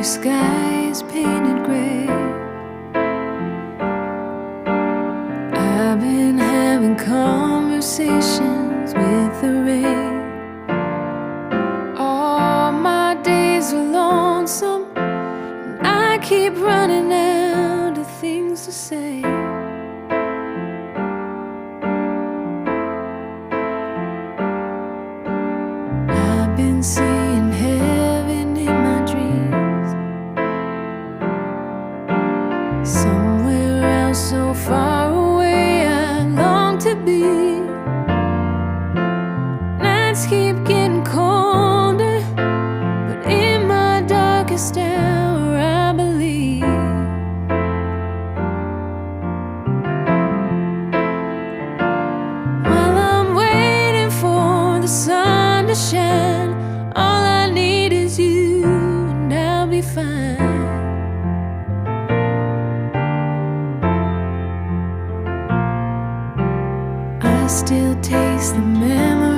sky is painted gray. I've been having conversations with the rain. All my days are lonesome, and I keep running out of things to say. I've been seeing heaven in my dreams, somewhere else so far away I long to be. Nights keep getting colder, but in my darkest hour I believe. While I'm waiting for the sun to shine, all I need is you, and I'll be fine. I still taste the memory